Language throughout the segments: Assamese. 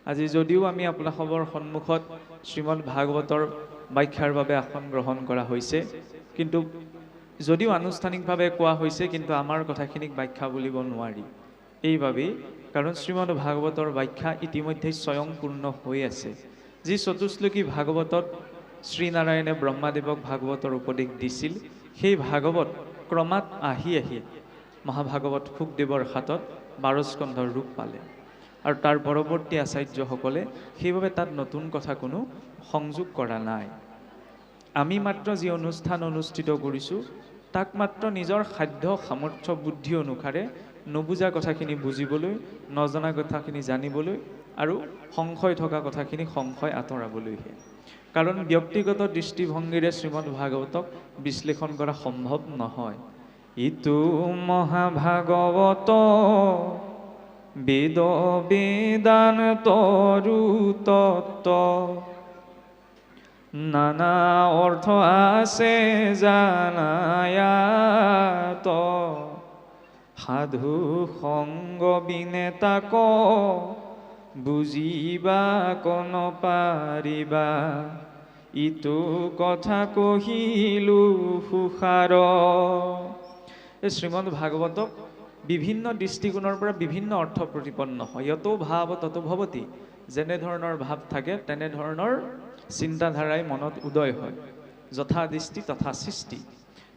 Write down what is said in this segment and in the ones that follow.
আজি যদিও আমি আপোনালোকৰ সন্মুখত শ্ৰীমদ ভাগৱতৰ ব্যাখ্যাৰ বাবে আসন গ্ৰহণ কৰা হৈছে, কিন্তু যদিও আনুষ্ঠানিকভাৱে কোৱা হৈছে, কিন্তু আমাৰ কথাখিনিক ব্যাখ্যা বুলিব নোৱাৰি। এইবাবেই কাৰণ শ্ৰীমদ ভাগৱতৰ ব্যাখ্যা ইতিমধ্যে স্বয়ংপূৰ্ণ হৈ আছে। যি চতুশ্লোকী ভাগৱতত শ্ৰীনাৰায়ণে ব্ৰহ্মাদেৱক ভাগৱতৰ উপদেশ দিছিল, সেই ভাগৱত ক্ৰমাৎ আহি আহি মহাভাগৱত শুকদেৱৰ হাতত 12 স্কন্ধৰ ৰূপ পালে। আৰু তাৰ পৰৱৰ্তী আচাৰ্যসকলে সেইবাবে তাত নতুন কথা কোনো সংযোগ কৰা নাই। আমি মাত্ৰ যি অনুষ্ঠান অনুষ্ঠিত কৰিছোঁ, তাক মাত্ৰ নিজৰ সাধ্য সামৰ্থ্য বুদ্ধি অনুসাৰে নুবুজা কথাখিনি বুজিবলৈ, নজনা কথাখিনি জানিবলৈ আৰু সংশয় থকা কথাখিনি সংশয় আঁতৰাবলৈহে। কাৰণ ব্যক্তিগত দৃষ্টিভংগীৰে শ্ৰীমদ ভাগৱতক বিশ্লেষণ কৰা সম্ভৱ নহয়। ইটো মহাভাগৱত বেদ বেদান্তৰু তত্ত্ব, নানা অৰ্থ আছে জানায়াত, সাধু সংগ বিনে তাক বুজিবা কন পাৰিবা, ইটো কথা কহিলো সুসাৰ। এই শ্ৰীমদ ভাগৱতক বিভিন্ন দৃষ্টিকোণৰ পৰা বিভিন্ন অৰ্থ প্ৰতিপন্ন হয়। যত ভাৱ তত ভৱতি, যেনেধৰণৰ ভাৱ থাকে তেনেধৰণৰ চিন্তাধাৰাই মনত উদয় হয়। যথা দৃষ্টি তথা সৃষ্টি।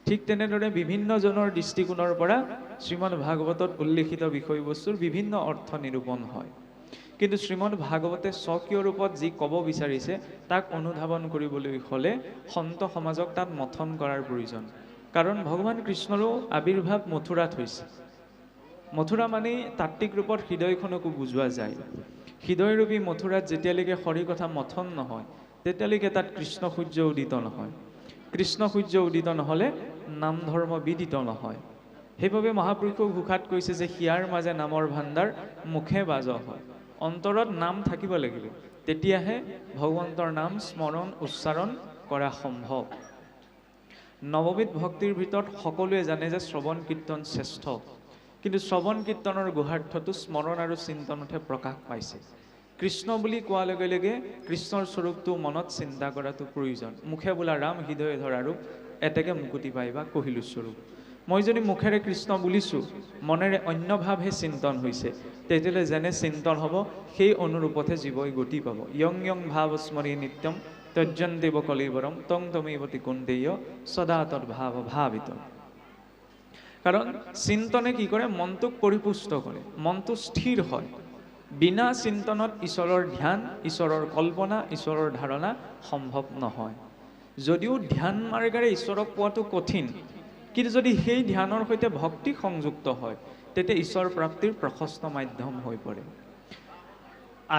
ঠিক তেনেদৰে বিভিন্নজনৰ দৃষ্টিকোণৰ পৰা শ্ৰীমদ ভাগৱতত উল্লেখিত বিষয়বস্তুৰ বিভিন্ন অৰ্থ নিৰূপণ হয়। কিন্তু শ্ৰীমদ ভাগৱতে স্বকীয় ৰূপত যি ক'ব বিচাৰিছে, তাক অনুধাৱন কৰিবলৈ হ'লে সন্ত সমাজক তাত মথন কৰাৰ প্ৰয়োজন। কাৰণ ভগৱান কৃষ্ণৰো আবিৰ্ভাৱ মথুৰাত হৈছে। মথুৰা মানে তাত্ত্বিক ৰূপত হৃদয়খনকো বুজোৱা যায়। হৃদয়ৰূপী মথুৰাত যেতিয়ালৈকে হৰি কথা মথন নহয়, তেতিয়ালৈকে তাত কৃষ্ণ সূৰ্য উদিত নহয়। কৃষ্ণ সূৰ্য উদিত নহ'লে নাম ধৰ্ম বিদিত নহয়। সেইবাবে মহাপুৰুষে ঘোষাত কৈছে যে হিয়াৰ মাজে নামৰ ভাণ্ডাৰ, মুখে বাজ হয়। অন্তৰত নাম থাকিব লাগিব, তেতিয়াহে ভগৱন্তৰ নাম স্মৰণ উচ্চাৰণ কৰা সম্ভৱ। নৱবিধ ভক্তিৰ ভিতৰত সকলোৱে জানে যে শ্ৰৱণ কীৰ্তন শ্ৰেষ্ঠ, কিন্তু শ্ৰৱণ কীৰ্তনৰ গুহাৰ্থটো স্মৰণ আৰু চিন্তনতহে প্ৰকাশ পাইছে। কৃষ্ণ বুলি কোৱাৰ লগে লগে কৃষ্ণৰ স্বৰূপটো মনত চিন্তা কৰাটো প্ৰয়োজন। মুখে বোলা ৰাম, হৃদয়ে ধৰা ৰূপ, এতেকে মুকুতি পাইবা কহিলো স্বৰূপ। মই যদি মুখেৰে কৃষ্ণ বুলিছোঁ, মনেৰে অন্য ভাৱহে চিন্তন হৈছে, তেতিয়াহ'লে যেনে চিন্তন হ'ব সেই অনুৰূপতহে জীৱই গতি পাব। ইয়ং ইয়ং ভাৱ স্মৰি নিত্যম তজ্জন্দেৱ কলিবৰম তং তমেৱতি কুন্দেয় সদা তদ্ভাৱ ভাবিত। কাৰণ চিন্তনে কি কৰে? মনটোক পৰিপুষ্ট কৰে, মনটো স্থিৰ হয়। বিনা চিন্তনত ঈশ্বৰৰ ধ্যান, ঈশ্বৰৰ কল্পনা, ঈশ্বৰৰ ধাৰণা সম্ভৱ নহয়। যদিও ধ্যান মাৰ্গেৰে ঈশ্বৰক পোৱাটো কঠিন, কিন্তু যদি সেই ধ্যানৰ সৈতে ভক্তি সংযুক্ত হয়, তেতিয়া ঈশ্বৰ প্ৰাপ্তিৰ প্ৰশস্ত মাধ্যম হৈ পৰে।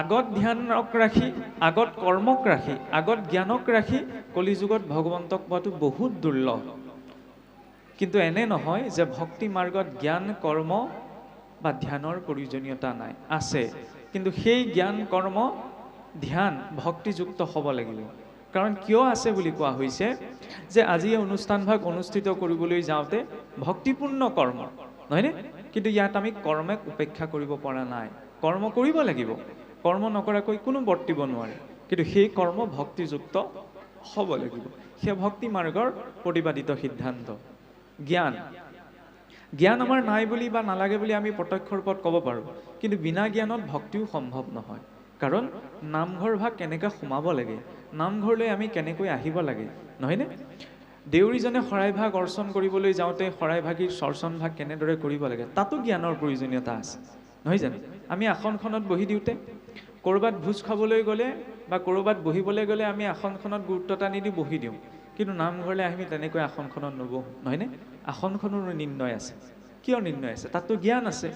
আগত ধ্যানক ৰাখি, আগত কৰ্মক ৰাখি, আগত জ্ঞানক ৰাখি কলিযুগত ভগৱন্তক পোৱাটো বহুত দুৰ্লভ। কিন্তু এনে নহয় যে ভক্তি মাৰ্গত জ্ঞান কৰ্ম বা ধ্যানৰ প্ৰয়োজনীয়তা নাই, আছে। কিন্তু সেই জ্ঞান কৰ্ম ধ্যান ভক্তিযুক্ত হ'ব লাগিব। কাৰণ কিয় আছে বুলি কোৱা হৈছে যে আজি এই অনুষ্ঠানভাগ অনুষ্ঠিত কৰিবলৈ যাওঁতে ভক্তিপূৰ্ণ কৰ্ম, নহয়নে? কিন্তু ইয়াত আমি কৰ্মক উপেক্ষা কৰিব পৰা নাই। কৰ্ম কৰিব লাগিব, কৰ্ম নকৰাকৈ কোনো বৰ্তিব নোৱাৰে। কিন্তু সেই কৰ্ম ভক্তিযুক্ত হ'ব লাগিব। সেই ভক্তি মাৰ্গৰ প্ৰতিপাদিত সিদ্ধান্ত। জ্ঞান জ্ঞান আমাৰ নাই বুলি বা নালাগে বুলি আমি প্ৰত্যক্ষ ৰূপত ক'ব পাৰোঁ, কিন্তু বিনা জ্ঞানত ভক্তিও সম্ভৱ নহয়। কাৰণ নামঘৰ ভাগ কেনেকৈ সোমাব লাগে, নামঘৰলৈ আমি কেনেকৈ আহিব লাগে, নহয়নে? দেউৰীজনে শৰাইভাগ অৰ্চন কৰিবলৈ যাওঁতে শৰাইভাগীৰ চৰ্চন ভাগ কেনেদৰে কৰিব লাগে, তাতো জ্ঞানৰ প্ৰয়োজনীয়তা আছে, নহয় জানো? আমি আসনখনত বহি দিওঁতে, ক'ৰবাত ভোজ খাবলৈ গ'লে বা ক'ৰবাত বহিবলৈ গ'লে আমি আসনখনত গুৰুত্বতা নিদি বহি দিওঁ, কিন্তু নামঘৰলৈ আমি তেনেকৈ আসনখনত নবহোঁ, নহয়নে? আসনখনৰো নিৰ্ণয় আছে। কিয় নিৰ্ণয় আছে? তাততো জ্ঞান আছে।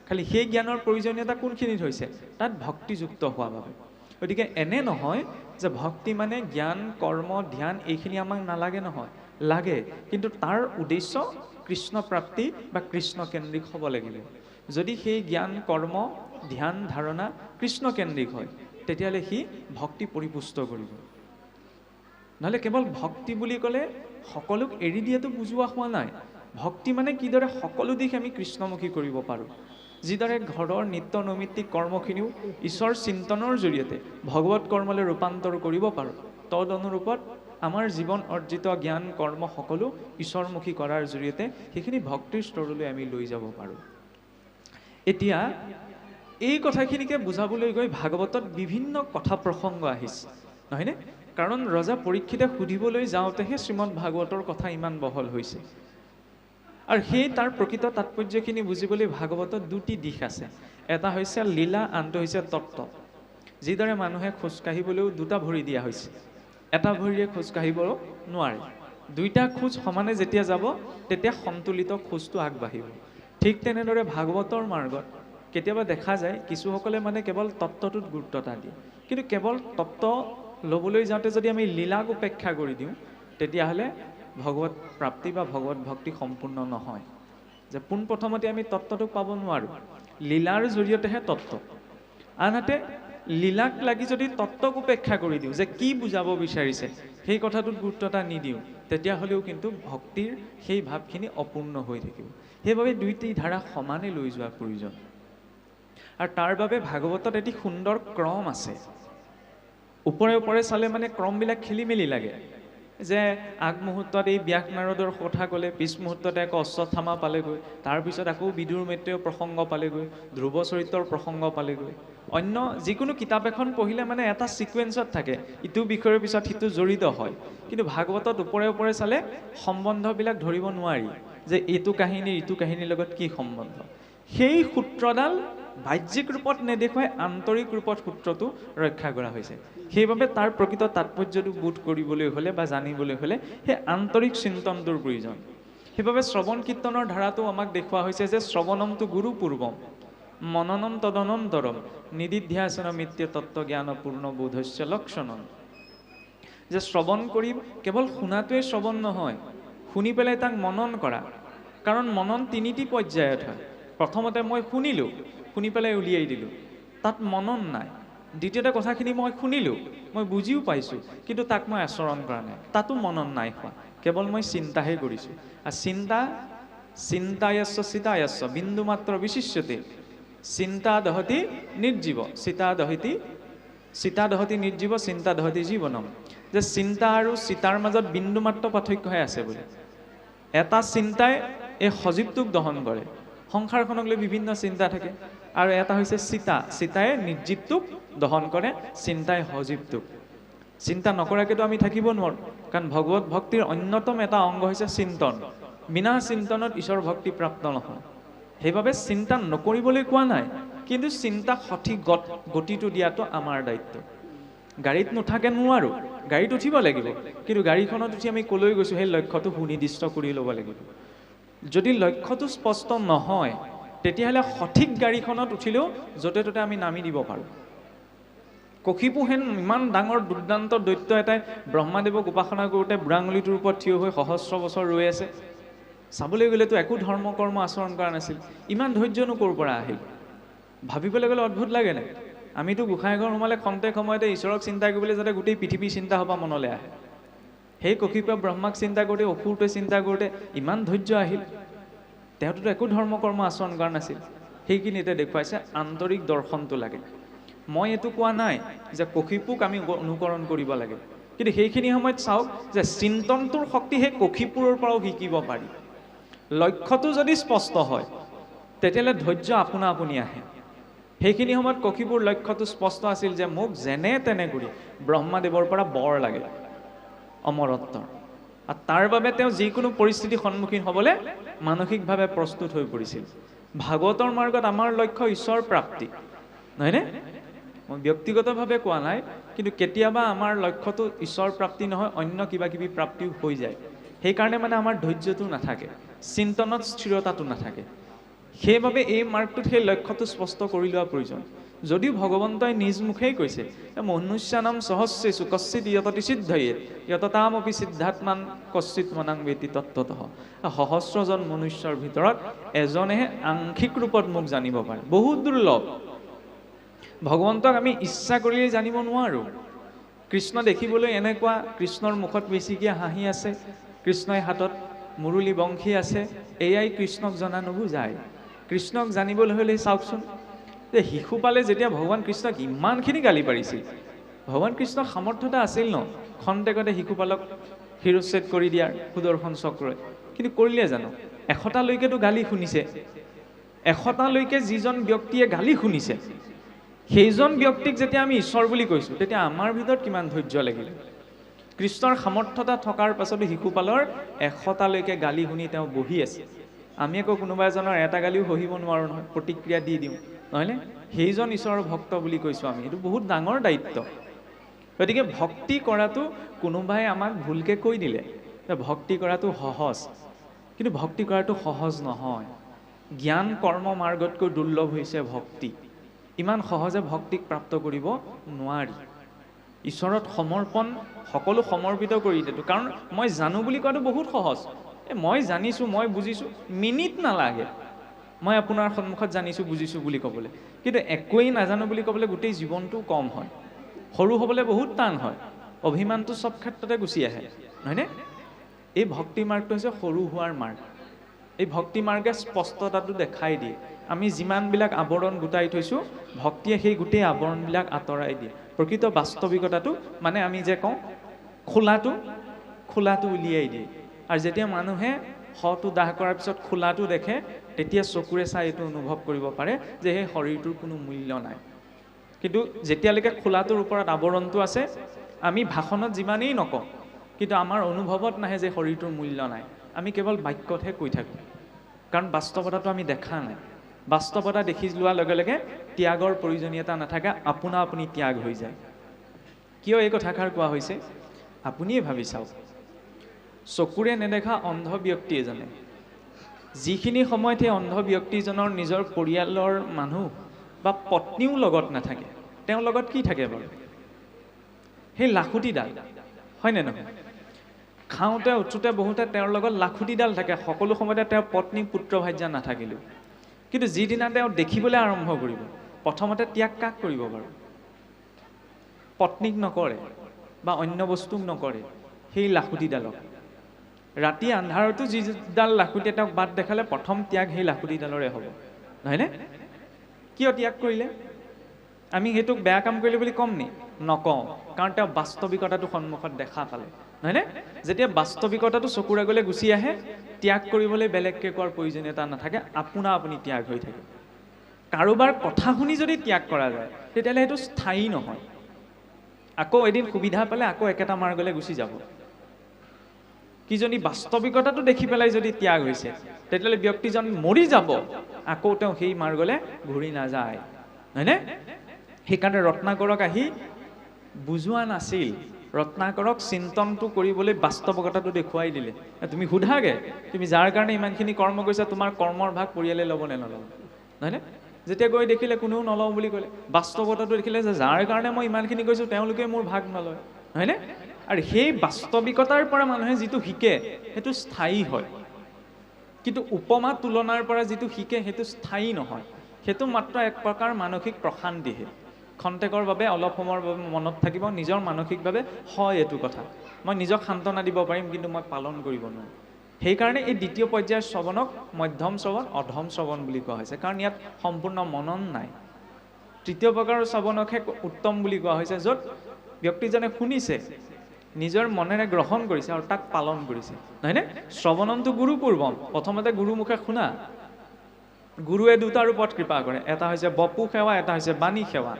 খালি সেই জ্ঞানৰ প্ৰয়োজনীয়তা কোনখিনিত হৈছে? তাত ভক্তিযুক্ত হোৱা বাবে। গতিকে এনে নহয় যে ভক্তি মানে জ্ঞান কৰ্ম ধ্যান এইখিনি আমাক নালাগে, নহয়, লাগে। কিন্তু তাৰ উদ্দেশ্য কৃষ্ণ প্ৰাপ্তি বা কৃষ্ণকেন্দ্ৰিক হ'ব লাগিব। যদি সেই জ্ঞান কৰ্ম ধ্যান ধাৰণা কৃষ্ণকেন্দ্ৰিক হয়, তেতিয়াহ'লে সি ভক্তি পৰিপুষ্ট কৰিব। নহ'লে কেৱল ভক্তি বুলি ক'লে সকলোক এৰি দিয়াটো বুজোৱা হোৱা নাই। ভক্তি মানে কিদৰে সকলো দিশ আমি কৃষ্ণমুখী কৰিব পাৰোঁ। যিদৰে ঘৰৰ নিত্য নৈমিত্তিক কৰ্মখিনিও ঈশ্বৰ চিন্তনৰ জৰিয়তে ভগৱত কৰ্মলৈ ৰূপান্তৰ কৰিব পাৰোঁ, তদ অনুৰূপত আমাৰ জীৱন অৰ্জিত জ্ঞান কৰ্ম সকলো ঈশ্বৰমুখী কৰাৰ জৰিয়তে সেইখিনি ভক্তিৰ স্তৰলৈ আমি লৈ যাব পাৰোঁ। এতিয়া এই কথাখিনিকে বুজাবলৈ গৈ ভাগৱতত বিভিন্ন কথা প্ৰসংগ আহিছে, নহয়নে? কাৰণ ৰজা পৰীক্ষিতে সুধিবলৈ যাওঁতেহে শ্ৰীমদ ভাগৱতৰ কথা ইমান বহল হৈছে। আৰু সেই তাৰ প্ৰকৃত তাৎপৰ্যখিনি বুজিবলৈ ভাগৱতত দুটি দিশ আছে। এটা হৈছে লীলা, আনটো হৈছে তত্ত্ব। যিদৰে মানুহে খোজকাঢ়িবলৈও দুটা ভৰি দিয়া হৈছে, এটা ভৰিৰে খোজকাঢ়িব নোৱাৰে, দুইটা খোজ সমানে যেতিয়া যাব তেতিয়া সন্তুলিত খোজটো আগবাঢ়িব। ঠিক তেনেদৰে ভাগৱতৰ মাৰ্গত কেতিয়াবা দেখা যায় কিছুসকলে মানে কেৱল তত্ত্বটোত গুৰুত্ব দিয়ে, কিন্তু কেৱল তত্ত্ব ল'বলৈ যাওঁতে যদি আমি লীলাক উপেক্ষা কৰি দিওঁ তেতিয়াহ'লে ভগৱত প্ৰাপ্তি বা ভগৱত ভক্তি সম্পূৰ্ণ নহয়। যে পোনপ্ৰথমতে আমি তত্ত্বটোক পাব নোৱাৰোঁ, লীলাৰ জৰিয়তেহে তত্ত্ব। আনহাতে লীলাক লাগি যদি তত্ত্বক উপেক্ষা কৰি দিওঁ, যে কি বুজাব বিচাৰিছে সেই কথাটোত গুৰুত্ব নিদিওঁ, তেতিয়াহ'লেও কিন্তু ভক্তিৰ সেই ভাৱখিনি অপূৰ্ণ হৈ থাকিব। সেইবাবে দুইটি ধাৰা সমানে লৈ যোৱা প্ৰয়োজন। আৰু তাৰ বাবে ভাগৱতত এটি সুন্দৰ ক্ৰম আছে। ওপৰে ওপৰে চালে মানে ক্ৰমবিলাক খেলি মেলি লাগে, যে আগমুহূৰ্তত এই ব্যাস নাৰদৰ কথা ক'লে, পিছ মুহূৰ্ততে আকৌ অশ্বত্থামা পালেগৈ, তাৰপিছত আকৌ বিদুৰ মৈত্ৰেয়ৰ প্ৰসংগ পালেগৈ, ধ্ৰুৱ চৰিত্ৰৰ প্ৰসংগ পালেগৈ। অন্য যিকোনো কিতাপ এখন পঢ়িলে মানে এটা ছিকুৱেঞ্চত থাকে, ইটো বিষয়ৰ পিছত সিটো জড়িত হয়। কিন্তু ভাগৱতত ওপৰে ওপৰে চালে সম্বন্ধবিলাক ধৰিব নোৱাৰি, যে এইটো কাহিনী ইটো কাহিনীৰ লগত কি সম্বন্ধ। সেই সূত্ৰডাল বাহ্যিক ৰূপত নেদেখুৱাই আন্তৰিক ৰূপত সূত্ৰটো ৰক্ষা কৰা হৈছে। সেইবাবে তাৰ প্ৰকৃত তাৎপৰ্যটো বোধ কৰিবলৈ হ'লে বা জানিবলৈ হ'লে সেই আন্তৰিক চিন্তনটোৰ প্ৰয়োজন। সেইবাবে শ্ৰৱণ কীৰ্তনৰ ধাৰাটো আমাক দেখুওৱা হৈছে যে শ্ৰৱণমটো গুৰু পূৰ্বম, মননম তদনন্তৰম, নিদিধ্যাসন মিত্য তত্ত্বজ্ঞান পূৰ্ণ বোধস্য লক্ষণম। যে শ্ৰৱণ কৰি কেৱল শুনাটোৱে শ্ৰৱণ নহয়, শুনি পেলাই তাক মনন কৰা। কাৰণ মনন তিনিটি পৰ্যায়ত হয়। প্ৰথমতে মই শুনিলোঁ, শুনি পেলাই উলিয়াই দিলোঁ, তাত মনন নাই। দ্বিতীয়তে কথাখিনি মই শুনিলোঁ, মই বুজিও পাইছোঁ, কিন্তু তাক মই আচৰণ কৰা নাই, তাতো মনন নাই হোৱা, কেৱল মই চিন্তাহে কৰিছোঁ। আৰু চিন্তায়স্য চিতায়স্য বিন্দু মাত্ৰ বিশিষ্যতে, চিন্তা দহতি নিৰ্জীৱ চিতা দহতি নিৰ্জীৱ চিন্তা দহতি জীৱনম। যে চিন্তা আৰু চিতাৰ মাজত বিন্দু মাত্ৰ পাৰ্থক্যহে আছে বুলি। এটা চিন্তাই এই সজীৱটোক দহন কৰে, সংসাৰখনক লৈ বিভিন্ন চিন্তা থাকে। আৰু এটা হৈছে চিতাই নিৰ্জীৱটোক দহন কৰে, চিন্তাই সজীৱটোক। চিন্তা নকৰাকেতো আমি থাকিব নোৱাৰোঁ, কাৰণ ভগৱত ভক্তিৰ অন্যতম এটা অংগ হৈছে চিন্তন। বিনা চিন্তনত ঈশ্বৰ ভক্তি প্ৰাপ্ত নহয়। সেইবাবে চিন্তা নকৰিবলৈ কোৱা নাই, কিন্তু চিন্তাক সঠিক গতিটো দিয়াটো আমাৰ দায়িত্ব। গাড়ীত নুঠাকে নোৱাৰোঁ, গাড়ীত উঠিব লাগিব, কিন্তু গাড়ীখনত উঠি আমি ক'লৈ গৈছোঁ সেই লক্ষ্যটো সুনিৰ্দিষ্ট কৰি ল'ব লাগিব। যদি লক্ষ্যটো স্পষ্ট নহয় তেতিয়াহ'লে সঠিক গাড়ীখনত উঠিলেও য'তে ত'তে আমি নামি দিব পাৰোঁ। কশিপুহেন ইমান ডাঙৰ দুৰ্দান্ত দৈত্য এটাই ব্ৰহ্মাদেৱক উপাসনা কৰোঁতে বুঢ়াঙুলিটোৰ ওপৰত থিয় হৈ সহস্ৰ বছৰ ৰৈ আছে। চাবলৈ গ'লেতো একো ধৰ্ম কৰ্ম আচৰণ কৰা নাছিল, ইমান ধৈৰ্যনো ক'ৰ পৰা আহিল? ভাবিবলৈ গ'লে অদ্ভুত লাগে নাই? আমিতো গোসাঁইঘৰ সোমালে খন্তেক সময়তে ঈশ্বৰক চিন্তা কৰিবলৈ যাতে গোটেই পৃথিৱীৰ চিন্তা সভা মনলৈ আহে। সেই কশিপুৱে ব্ৰহ্মাক চিন্তা কৰোঁতে, অসুৰটোৱে চিন্তা কৰোঁতে ইমান ধৈৰ্য আহিল। তেওঁতো একো ধৰ্ম কৰ্ম আচৰণ কৰা নাছিল। সেইখিনিতে দেখুৱাইছে আন্তৰিক দৰ্শনটো লাগে। মই এইটো কোৱা নাই যে কশিপুক আমি অনুকৰণ কৰিব লাগে, কিন্তু সেইখিনি সময়ত চাওক যে চিন্তনটোৰ শক্তি সেই কশিপুৰৰ পৰাও শিকিব পাৰি। লক্ষ্যটো যদি স্পষ্ট হয় তেতিয়াহ'লে ধৈৰ্য আপোনা আপুনি আহে। সেইখিনি সময়ত কশিপুৰ লক্ষ্যটো স্পষ্ট আছিল যে মোক যেনে তেনে কৰি ব্ৰহ্মাদেৱৰ পৰা বৰ লাগে, অমৰত্বৰ। আৰু তাৰ বাবে তেওঁ যিকোনো পৰিস্থিতিৰ সন্মুখীন হ'বলৈ মানসিকভাৱে প্ৰস্তুত হৈ পৰিছিল। ভাগৱতৰ মাৰ্গত আমাৰ লক্ষ্য ঈশ্বৰ প্ৰাপ্তি, নহয়নে? মই ব্যক্তিগতভাৱে কোৱা নাই, কিন্তু কেতিয়াবা আমাৰ লক্ষ্যটো ঈশ্বৰ প্ৰাপ্তি নহয়, অন্য কিবা কিবি প্ৰাপ্তিও হৈ যায়। সেইকাৰণে মানে আমাৰ ধৈৰ্যটো নাথাকে, চিন্তনত স্থিৰতাটো নাথাকে। সেইবাবে এই মাৰ্গটোত সেই লক্ষ্যটো স্পষ্ট কৰি লোৱা প্ৰয়োজন। যদিও ভগৱন্তই নিজ মুখেই কৈছে মনুষ্যানাম সহস্ৰেষু কশ্চিৎ য়ততি সিদ্ধয়ে য়ততামপি সিদ্ধাত্মান কশ্চিৎ মনাং বেতি তত্ত্বতঃ। সহস্ৰজন মনুষ্যৰ ভিতৰত এজনেহে আংশিক ৰূপত মোক জানিব পাৰে, বহুত দুৰ্লভ। ভগৱন্তক আমি ইচ্ছা কৰিলে জানিব নোৱাৰোঁ। কৃষ্ণ দেখিবলৈ এনেকুৱা, কৃষ্ণৰ মুখত বেছিকৈ হাঁহি আছে, কৃষ্ণই হাতত মুৰুলী বংশী আছে, এয়াই কৃষ্ণক জনা নুবুজায়। কৃষ্ণক জানিবলৈ হ'লে চাওকচোন যে শিশুপালে যেতিয়া ভগৱান কৃষ্ণক ইমানখিনি গালি পাৰিছিল, ভগৱান কৃষ্ণৰ সামৰ্থ্যতা আছিল ন খন্তেকতে শিশুপালক শিৰচ্ছেদ কৰি দিয়াৰ সুদৰ্শন চক্ৰই, কিন্তু কৰিলে জানো? 100টালৈকেতো গালি শুনিছে। 100টালৈকে যিজন ব্যক্তিয়ে গালি শুনিছে, সেইজন ব্যক্তিক যেতিয়া আমি ঈশ্বৰ বুলি কৈছোঁ, তেতিয়া আমাৰ ভিতৰত কিমান ধৈৰ্য লাগিলে। কৃষ্ণৰ সামৰ্থ্যতা থকাৰ পাছতো শিশুপালৰ 100টালৈকে গালি শুনি তেওঁ বহি আছে। আমি আকৌ কোনোবা এজনৰ এটা গালিও সহিব নোৱাৰোঁ নহয়, প্ৰতিক্ৰিয়া দি দিওঁ, নহয়নে? সেইজন ঈশ্বৰৰ ভক্ত বুলি কৈছোঁ আমি, এইটো বহুত ডাঙৰ দায়িত্ব। গতিকে ভক্তি কৰাটো কোনোবাই আমাক ভুলকৈ কৈ দিলে যে ভক্তি কৰাটো সহজ, কিন্তু ভক্তি কৰাটো সহজ নহয়। জ্ঞান কৰ্ম মাৰ্গতকৈ দুৰ্লভ হৈছে ভক্তি। ইমান সহজে ভক্তিক প্ৰাপ্ত কৰিব নোৱাৰি। ঈশ্বৰত সমৰ্পণ সকলো সমৰ্পিত কৰি দিয়েতো, কাৰণ মই জানো বুলি কোৱাটো বহুত সহজ। মই জানিছোঁ, মই বুজিছোঁ, মিনিট নালাগে মই আপোনাৰ সন্মুখত জানিছোঁ বুজিছোঁ বুলি ক'বলৈ। কিন্তু একোৱেই নাজানো বুলি ক'বলৈ গোটেই জীৱনটো কম হয়, সৰু হ'বলৈ বহুত টান হয়, অভিমানটো চব ক্ষেত্ৰতে গুচি আহে, নহয়নে? এই ভক্তি মাৰ্গটো হৈছে সৰু হোৱাৰ মাৰ্গ। এই ভক্তি মাৰ্গে স্পষ্টতাটো দেখাই দিয়ে। আমি যিমানবিলাক আৱৰণ গোটাই থৈছোঁ, ভক্তিয়ে সেই গোটেই আৱৰণবিলাক আঁতৰাই দিয়ে। প্ৰকৃত বাস্তৱিকতাটো মানে আমি যে কওঁ খোলাটো উলিয়াই দিয়ে। আৰু যেতিয়া মানুহে শটো দাহ কৰাৰ পিছত খোলাটো দেখে, তেতিয়া চকুৰে চাই এইটো অনুভৱ কৰিব পাৰে যে সেই শৰীৰটোৰ কোনো মূল্য নাই। কিন্তু যেতিয়ালৈকে খোলাটোৰ ওপৰত আৱৰণটো আছে, আমি ভাষণত যিমানেই নকওঁ, কিন্তু আমাৰ অনুভৱত নাহে যে শৰীৰটোৰ মূল্য নাই। আমি কেৱল বাক্যতহে কৈ থাকোঁ, কাৰণ বাস্তৱতাটো আমি দেখা নাই। বাস্তৱতা দেখি লোৱাৰ লগে লগে ত্যাগৰ প্ৰয়োজনীয়তা নাথাকে, আপোনা আপুনি ত্যাগ হৈ যায়। কিয় এই কথাষাৰ কোৱা হৈছে আপুনিয়ে ভাবি চাওক। চকুৰে নেদেখা অন্ধ ব্যক্তি এজনে যিখিনি সময়ত সেই অন্ধ ব্যক্তিজনৰ নিজৰ পৰিয়ালৰ মানুহ বা পত্নীও লগত নাথাকে, তেওঁৰ লগত কি থাকে বাৰু? সেই লাখুটিডাল, হয়নে নহয়? খাওঁতে উঠোতে বহুতে তেওঁৰ লগত লাখুটিডাল থাকে, সকলো সময়তে তেওঁৰ পত্নী পুত্ৰ ভাৰ্যা নাথাকিলেও। কিন্তু যিদিনা তেওঁ দেখিবলৈ আৰম্ভ কৰিব, প্ৰথমতে ত্যাগ কাক কৰিব বাৰু? পত্নীক নকৰে বা অন্য বস্তুক নকৰে, সেই লাখুটিডালক। ৰাতি আন্ধাৰতো যিডাল লাখুটিয়ে তেওঁক বাট দেখালে, প্ৰথম ত্যাগ সেই লাখুটিডালৰে হ'ব, নহয়নে? কিয় ত্যাগ কৰিলে? আমি সেইটোক বেয়া কাম কৰিলে বুলি ক'ম নি? নকওঁ, কাৰণ তেওঁ বাস্তৱিকতাটো সন্মুখত দেখা পালে, নহয়নে? যেতিয়া বাস্তৱিকতাটো চকুৰ আগলৈ গুচি আহে, ত্যাগ কৰিবলৈ বেলেগকৈ কোৱাৰ প্ৰয়োজনীয়তা নাথাকে, আপোনা আপুনি ত্যাগ হৈ থাকে। কাৰোবাৰ কথা শুনি যদি ত্যাগ কৰা যায়, তেতিয়াহ'লে সেইটো স্থায়ী নহয়। আকৌ এদিন সুবিধা পালে আকৌ একেটা মাৰ্গলৈ গুচি যাব। কিজনী বাস্তৱিকতাটো দেখি পেলাই যদি ত্যাগ হৈছে, তেতিয়াহ'লে ব্যক্তিজন মৰি যাব, আকৌ তেওঁ সেই মাৰ্গলৈ ঘূৰি নাযায়, হয়নে? সেইকাৰণে ৰত্নাকৰক আহি বুজোৱা নাছিল, ৰত্নাকৰক চিন্তনটো কৰিবলৈ বাস্তৱিকতাটো দেখুৱাই দিলে। তুমি সোধাগে, তুমি যাৰ কাৰণে ইমানখিনি কৰ্ম কৰিছা, তোমাৰ কৰ্মৰ ভাগ পৰিয়ালে ল'ব নে নল'ব, নহয়নে? যেতিয়া গৈ দেখিলে কোনেও নলওঁ বুলি ক'লে, বাস্তৱতাটো দেখিলে যে যাৰ কাৰণে মই ইমানখিনি কৰিছোঁ তেওঁলোকে মোৰ ভাগ নলয়, হয়নে? আৰু সেই বাস্তৱিকতাৰ পৰা মানুহে যিটো শিকে সেইটো স্থায়ী হয়, কিন্তু উপমা তুলনাৰ পৰা যিটো শিকে সেইটো স্থায়ী নহয়। সেইটো মাত্ৰ এক প্ৰকাৰ মানসিক প্ৰশান্তিহে, খন্তেকৰ বাবে অলপ সময়ৰ বাবে মনত থাকিব, নিজৰ মানসিকভাৱে হয় এইটো কথা, মই নিজক সান্তনা দিব পাৰিম, কিন্তু মই পালন কৰিব নোৱাৰোঁ। সেইকাৰণে এই দ্বিতীয় পৰ্যায়ৰ শ্ৰৱণক মধ্যম শ্ৰৱণ, অধম শ্ৰৱণ বুলি কোৱা হৈছে, কাৰণ ইয়াত সম্পূৰ্ণ মনন নাই। তৃতীয় প্ৰকাৰৰ শ্ৰৱণকহে উত্তম বুলি কোৱা হৈছে, য'ত ব্যক্তিজনে শুনিছে, নিজৰ মনেৰে গ্ৰহণ কৰিছে আৰু তাক পালন কৰিছে, নহয়নে? শ্ৰৱণনটো গুৰুপূৰ্বম, প্ৰথমতে গুৰুমুখে শুনা। গুৰুৱে দুটা ৰূপত কৃপা কৰে, এটা হৈছে বপু সেৱা, এটা হৈছে বাণী সেৱা।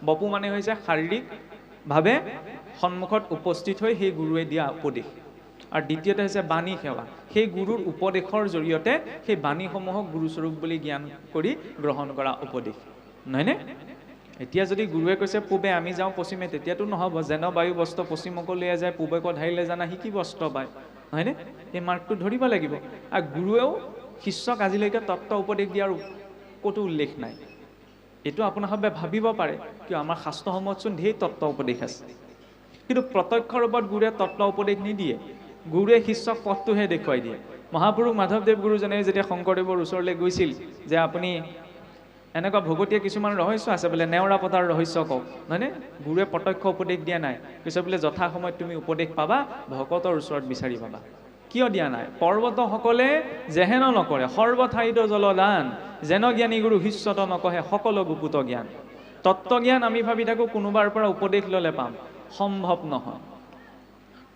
বপু মানে হৈছে শাৰীৰিকভাৱে সন্মুখত উপস্থিত হৈ সেই গুৰুৱে দিয়া উপদেশ, আৰু দ্বিতীয়তে হৈছে বাণী সেৱা, সেই গুৰুৰ উপদেশৰ জৰিয়তে সেই বাণীসমূহক গুৰুস্বৰূপ বুলি জ্ঞান কৰি গ্ৰহণ কৰা উপদেশ, নহয়নে? এতিয়া যদি গুৰুৱে কৈছে পূবে আমি যাওঁ পশ্চিমে, তেতিয়াতো নহ'ব। যেন বায়ু বস্ত্ৰ পশ্চিমকলৈ যায়, পূবেক ধাৰিলে জানা সি কি বস্ত্ৰ পায়, নহয়নে? এই মাৰ্গটো ধৰিব লাগিব। আৰু গুৰুৱেও শিষ্যক আজিলৈকে তত্ত্ব উপদেশ দিয়াৰ ক'তো উল্লেখ নাই। এইটো আপোনাসবে ভাবিব পাৰে, কিয় আমাৰ শাস্ত্ৰসমূহতচোন ঢেৰ তত্ত্ব উপদেশ আছে, কিন্তু প্ৰত্যক্ষ ৰূপত গুৰুৱে তত্ত্ব উপদেশ নিদিয়ে, গুৰুৱে শিষ্যক পথটোহে দেখুৱাই দিয়ে। মহাপুৰুষ মাধৱদেৱ গুৰুজনে যেতিয়া শংকৰদেৱৰ ওচৰলৈ গৈছিল যে আপুনি এনেকুৱা ভগতীয়া কিছুমান ৰহস্য আছে বোলে, নেওৰা পতাৰ ৰহস্য কওক, নহয়নে? গুৰুৱে প্ৰত্যক্ষ উপদেশ দিয়া নাই, কৈছে বোলে যথা সময়ত তুমি উপদেশ পাবা ভকতৰ ওচৰত বিচাৰি পাবা। কিয় দিয়া নাই? পৰ্বতসকলে যেহেন নকৰে সৰ্বঠাইত জলদান, যেন জ্ঞানী গুৰু শিষ্যত নকহে সকলো গুপুত জ্ঞান। তত্ত্বজ্ঞান আমি ভাবি থাকোঁ কোনোবাৰ পৰা উপদেশ ল'লে পাম, সম্ভৱ নহয়।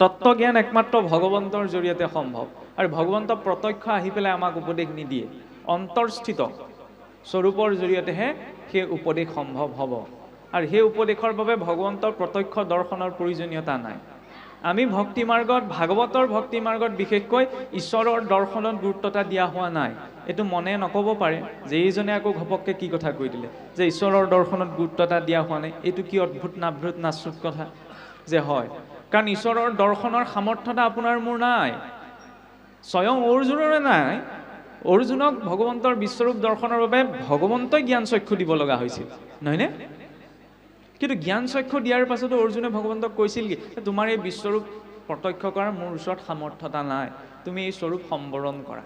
তত্ত্বজ্ঞান একমাত্ৰ ভগৱন্তৰ জৰিয়তে সম্ভৱ, আৰু ভগৱন্ত প্ৰত্যক্ষ আহি পেলাই আমাক উপদেশ নিদিয়ে, অন্তৰস্থিত স্বৰূপৰ জৰিয়তেহে সেই উপদেশ সম্ভৱ হ'ব। আৰু সেই উপদেশৰ বাবে ভগৱন্তৰ প্ৰত্যক্ষ দৰ্শনৰ প্ৰয়োজনীয়তা নাই। আমি ভক্তি মাৰ্গত, ভাগৱতৰ ভক্তি মাৰ্গত বিশেষকৈ ঈশ্বৰৰ দৰ্শনত গুৰুত্বতা দিয়া হোৱা নাই। এইটো মনে নক'ব পাৰে যে এইজনে আকৌ ঘপককৈ কি কথা কৈ দিলে যে ঈশ্বৰৰ দৰ্শনত গুৰুত্বতা দিয়া হোৱা নাই। এইটো কি অদ্ভুত নাভূত নাচুত কথা যে হয়, কাৰণ ঈশ্বৰৰ দৰ্শনৰ সামৰ্থ্যতা আপোনাৰ মোৰ নাই, স্বয়ং অৰ্জুনৰে নাই। অৰ্জুনক ভগৱন্তৰ বিশ্বৰূপ দৰ্শনৰ বাবে ভগৱন্তই জ্ঞান চক্ষু দিব লগা হৈছিল, নহয়নে? কিন্তু জ্ঞান চক্ষু দিয়াৰ পাছতো অৰ্জুনে ভগৱন্তক কৈছিল কি, তোমাৰ এই বিশ্বৰূপ প্ৰত্যক্ষ কৰাৰ মোৰ ওচৰত সামৰ্থ্যতা নাই, তুমি এই স্বৰূপ সম্বৰণ কৰা।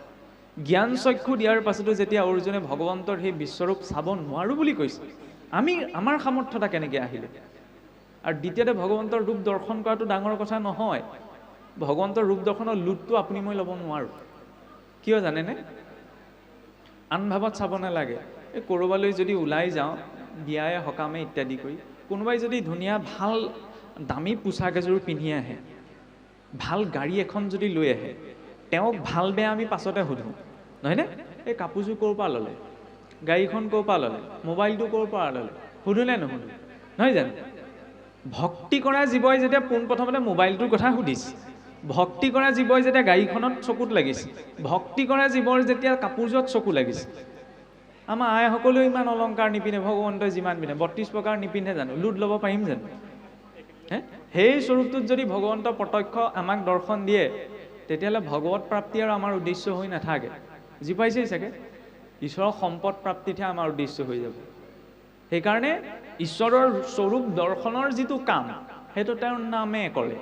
জ্ঞান চক্ষু দিয়াৰ পাছতো যেতিয়া অৰ্জুনে ভগৱন্তৰ সেই বিশ্বৰূপ চাব নোৱাৰোঁ বুলি কৈছিল, আমাৰ সামৰ্থ্যতা কেনেকৈ আহিলে? আৰু দ্বিতীয়তে ভগৱন্তৰ ৰূপ দৰ্শন কৰাটো ডাঙৰ কথা নহয়। ভগৱন্তৰ ৰূপ দৰ্শনৰ লুটটো আপুনি মই ল'ব নোৱাৰোঁ। কিয় জানেনে? আন ভাৱত চাব নালাগে। এই ক'ৰবালৈ যদি ওলাই যাওঁ, বিয়াই সকামে ইত্যাদি কৰি, কোনোবাই যদি ধুনীয়া ভাল দামী পোছাক এযোৰ পিন্ধি আহে, ভাল গাড়ী এখন যদি লৈ আহে, তেওঁক ভাল বেয়া আমি পাছতে সুধোঁ, নহয়নে? এই কাপোৰযোৰ ক'ৰ পৰা ল'লে, গাড়ীখন ক'ৰ পৰা ল'লে, মোবাইলটো ক'ৰ পৰা ল'লে, সুধোনে নুসুধো? নহয় জানো? ভক্তি কৰা জীৱই যেতিয়া পোনপ্ৰথমতে মোবাইলটোৰ কথা সুধিছে, ভক্তি কৰা জীৱই যেতিয়া গাড়ীখনত চকুত লাগিছে, ভক্তি কৰা জীৱৰ যেতিয়া কাপোৰযোৰত চকু লাগিছে। আমাৰ আইসকলেও ইমান অলংকাৰ নিপিন্ধে, ভগৱন্তই যিমান পিন্ধে 32 প্ৰকাৰ নিপিন্ধে জানো? লুট ল'ব পাৰিম জানো? সেই স্বৰূপটোত যদি ভগৱন্ত প্ৰত্যক্ষ আমাক দৰ্শন দিয়ে, তেতিয়াহ'লে ভগৱত প্ৰাপ্তি আৰু আমাৰ উদ্দেশ্য হৈ নাথাকে। বুজি পাইছেই চাগে? ঈশ্বৰৰ সম্পদ প্ৰাপ্তিতহে আমাৰ উদ্দেশ্য হৈ যাব। সেইকাৰণে ঈশ্বৰৰ স্বৰূপ দৰ্শনৰ যিটো কাম, সেইটো তেওঁৰ নামে কৰে।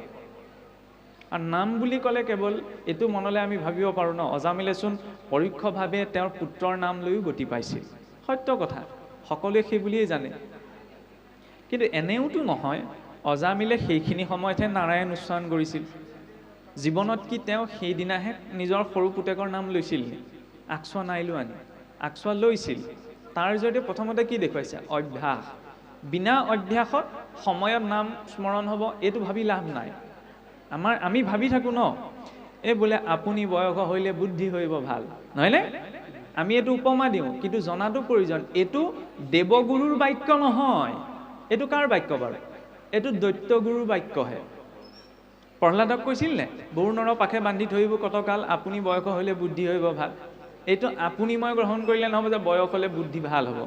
আৰু নাম বুলি ক'লে কেৱল এইটো মনলৈ আমি ভাবিব পাৰোঁ ন, অজামিলেচোন পৰোক্ষভাৱে তেওঁৰ পুত্ৰৰ নাম লৈও গতি পাইছিল। সত্য কথা, সকলোৱে সেই বুলিয়েই জানে। কিন্তু এনেওতো নহয়, অজামিলে সেইখিনি সময়তহে নাৰায়ণ উচ্চাৰণ কৰিছিল। জীৱনত কি তেওঁ সেইদিনাহে নিজৰ সৰু পুতেকৰ নাম লৈছিল নে? আকচোৱা নাই লোৱা নি? আকচোৱা লৈছিল। তাৰ জৰিয়তে প্ৰথমতে কি দেখুৱাইছে? অভ্যাস। বিনা অভ্যাসত সময়ত নাম স্মৰণ হ'ব, এইটো ভাবি লাভ নাই। আমি ভাবি থাকোঁ ন, এই বোলে আপুনি বয়স হ'লে বুদ্ধি কৰিব ভাল, নহয়নে? আমি এইটো উপমা দিওঁ, কিন্তু জনাটো প্ৰয়োজন। এইটো দেৱগুৰুৰ বাক্য নহয়। এইটো কাৰ বাক্য বাৰু? এইটো দৈত্যগুৰুৰ বাক্যহে। প্ৰহ্লাদক কৈছিল নে, বৰু নৰ পাখে বান্ধি থৈব কতকাল, আপুনি বয়স হ'লে বুদ্ধি হ'ব ভাল। এইটো আপুনি মই গ্ৰহণ কৰিলে নহ'ব যে বয়স হ'লে বুদ্ধি ভাল হ'ব।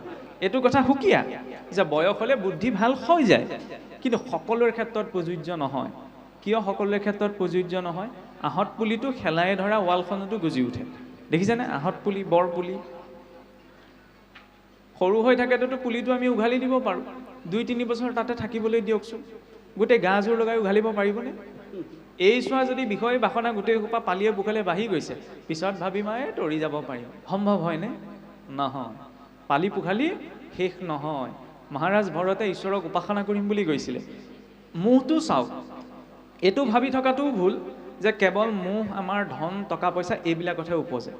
এইটো কথা সুকীয়া যে বয়স হ'লে বুদ্ধি ভাল হৈ যায়, কিন্তু সকলোৰে ক্ষেত্ৰত প্ৰযোজ্য নহয়। কিয় সকলোৰে ক্ষেত্ৰত প্ৰযোজ্য নহয়? আহঁত পুলিটো খেলাই ধৰা ৱালখনতো গজি উঠে, দেখিছেনে? আহঁত পুলি, বৰ পুলি সৰু হৈ থাকেতো পুলিটো আমি উঘালি দিব পাৰোঁ। 2-3 বছৰ তাতে থাকিবলৈ দিয়কচোন, গোটেই গাজোৰ লগাই উঘালিব পাৰিবনে? এই চোৱা যদি বিষয় বাসনা গোটেই সোপা পালিয়ে পোখালে বাঢ়ি গৈছে, পিছত ভাবিম তৰি যাব পাৰিম। সম্ভৱ হয়নে? নহয়। পালি পোখালি শেষ নহয়। মহাৰাজ ভৰতে ঈশ্বৰক উপাসনা কৰিম বুলি কৈছিলে। মোহটো চাওক, এইটো ভাবি থকাটোও ভুল যে কেৱল মোহ, আমাৰ ধন টকা পইচা এইবিলাকতহে উপজে।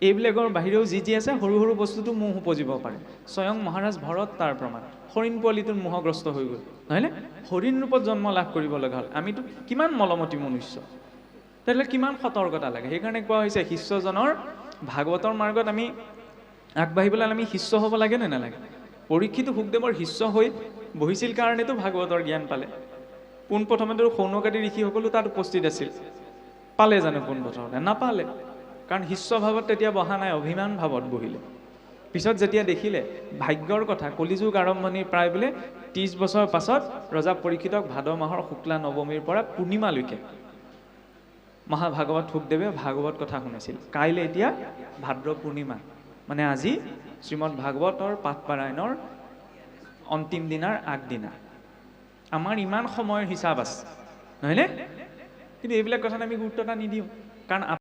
এইবিলাকৰ বাহিৰেও যি আছে সৰু সৰু বস্তুটো মোহ উপজিব পাৰে। স্বয়ং মহাৰাজ ভৰত তাৰ প্ৰমাণ। হৰিণ পোৱালিটোত মোহগ্ৰস্ত হৈ গ'ল, নহয়নে? হৰিণ ৰূপত জন্ম লাভ কৰিব লগা হ'ল। আমিতো কিমান মলমতী মনুষ্য, তেতিয়াহ'লে কিমান সতৰ্কতা লাগে। সেইকাৰণে কোৱা হৈছে শিষ্যজনৰ ভাগৱতৰ মাৰ্গত আমি আগবাঢ়িবলৈ আমি শিষ্য হ'ব লাগে নে নালাগে? পৰীক্ষিত শুকদেৱৰ শিষ্য হৈ বহিছিল কাৰণেতো ভাগৱতৰ জ্ঞান পালে। পোনপ্ৰথমেতো সৌনকাদি ঋষিসকলো তাত উপস্থিত আছিল, পালে জানো পোনপ্ৰথমতে? নাপালে, কাৰণ শিষ্য ভাৱত তেতিয়া বহা নাই, অভিমান ভাৱত বহিলে। পিছত যেতিয়া দেখিলে ভাগ্যৰ কথা, কলিযুগ আৰম্ভণিৰ প্ৰায় বোলে 30 বছৰ পাছত ৰজা পৰীক্ষিতক ভাদ মাহৰ শুক্লা নৱমীৰ পৰা পূৰ্ণিমালৈকে মহাভাগৱত শুকদেৱে ভাগৱত কথা শুনাইছিল। কাইলৈ এতিয়া ভাদ্ৰ পূৰ্ণিমা, মানে আজি শ্ৰীমদ ভাগৱতৰ পাঠ পাৰায়ণৰ অন্তিম দিনাৰ আগদিনা। আমাৰ ইমান সময়ৰ হিচাপ আছে, নহয়নে? কিন্তু এইবিলাক কথাত আমি গুৰুত্বতা নিদিওঁ, কাৰণ